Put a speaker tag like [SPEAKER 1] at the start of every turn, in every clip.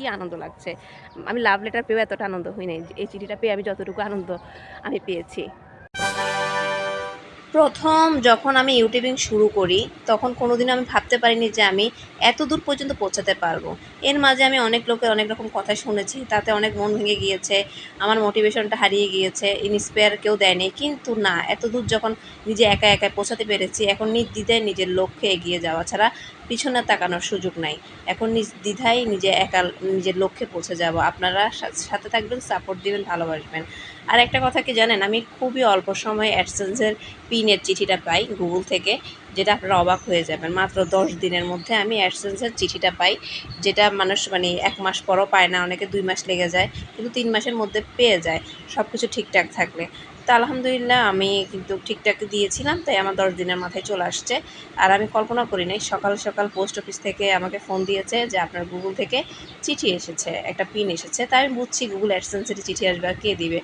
[SPEAKER 1] কী আনন্দ লাগছে। আমি love letter পেয়েও এতটা আনন্দ হই নাই। এই চিঠিটা পেয়ে আমি যতটুকু আনন্দ আমি পেয়েছি। প্রথম যখন আমি ইউটিউবিং শুরু করি, তখন কোনোদিনও আমি ভাবতে পারিনি যে আমি এত দূর পর্যন্ত পৌঁছাতে পারবো। এর মাঝে আমি অনেক লোকের অনেক রকম কথা শুনেছি, তাতে অনেক মন ভেঙে গিয়েছে, আমার মোটিভেশনটা হারিয়ে গিয়েছে, ইন্সপায়ার কেউ দেয়নি। কিন্তু না, এত দূর যখন নিজে একা একা পৌঁছাতে পেরেছি, এখন নির্দ্বিধায় নিজের লক্ষ্যে এগিয়ে যাওয়া ছাড়া পিছনে তাকানোর সুযোগ নাই। এখন নির্দ্বিধায় নিজে একা নিজের লক্ষ্যে পৌঁছে যাব। আপনারা সাথে থাকবেন, সাপোর্ট দিবেন, ভালোবাসবেন। আর একটা কথা কি জানেন, আমি খুবই অল্প সময়ে অ্যাডসেন্সের পিনের চিঠিটা পাই গুগল থেকে, যেটা আপনারা অবাক হয়ে যাবেন। মাত্র 10 দিনের মধ্যে আমি অ্যাডসেন্সের চিঠিটা পাই, যেটা মানুষ মানে 1 মাস পরও পায় না, অনেকে 2 মাস লেগে যায়, কিন্তু 3 মাসের মধ্যে পেয়ে যায় সব কিছু ঠিকঠাক থাকলে। তো আলহামদুলিল্লাহ আমি কিন্তু ঠিকঠাক দিয়েছিলাম, তাই আমার 10 দিনের মাথায় চলে আসছে। আর আমি কল্পনা করি নাই, সকাল সকাল পোস্ট অফিস থেকে আমাকে ফোন দিয়েছে যে আপনার গুগল থেকে চিঠি এসেছে, একটা পিন এসেছে। তাই আমি বুঝছি গুগল অ্যাডসেন্সের চিঠি আসবে, আর কে দিবে?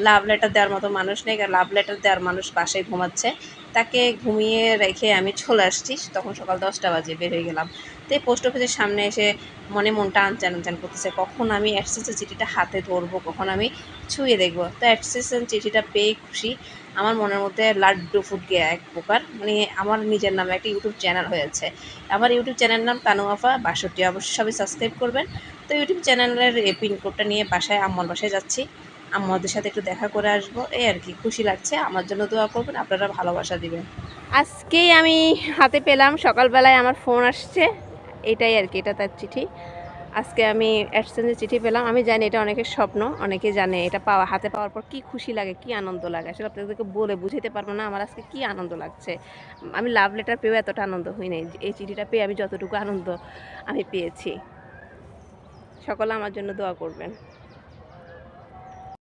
[SPEAKER 1] লাভ লেটার দেওয়ার মতো মানুষ নেই, কারণ লাভ লেটার দেওয়ার মানুষ বাসায় ঘুমাচ্ছে। তাকে ঘুমিয়ে রেখে আমি চলে আসছি, তখন সকাল 10টা বাজে বের হয়ে গেলাম। তো এই পোস্ট অফিসের সামনে এসে মনটা আনচান আনচান করতেছে, কখন আমি অ্যাডসেন্সের চিঠিটা হাতে ধরবো, কখন আমি ছুঁয়ে দেখবো। তো অ্যাডসেন্সের চিঠিটা পেয়ে খুশি। আমার মনের মধ্যে লাড্ডু ফুটকে এক প্রকার, মানে আমার নিজের নামে একটা ইউটিউব চ্যানেল হয়েছে। আমার ইউটিউব চ্যানেলের নাম তানু আফা 62, অবশ্যই সবাই সাবস্ক্রাইব করবেন। তো ইউটিউব চ্যানেলের এই পিনকোডটা নিয়ে আম্মুর বাসায় যাচ্ছি, আম্মুদের সাথে একটু দেখা করে আসবো, এই আর কি। খুশি লাগছে, আমার জন্য দোয়া করবেন, আপনারা ভালোবাসা দিবেন। আজকেই আমি হাতে পেলাম, সকালবেলায় আমার ফোন আসছে, এটাই আর কি, এটা তার চিঠি। আজকে আমি অ্যাডসেন্সের চিঠি পেলাম। আমি জানি এটা অনেকের স্বপ্ন, অনেকে জানে এটা হাতে পাওয়ার পর কী খুশি লাগে, কী আনন্দ লাগে। আসলে আপনাদেরকে বলে বুঝাতে পারবো না আমার আজকে কী আনন্দ লাগছে। আমি লাভ লেটার পেয়েও এতটা আনন্দ হই নাই। এই চিঠিটা পেয়ে আমি যতটুকু আনন্দ আমি পেয়েছি। সকলে আমার জন্য দোয়া করবেন।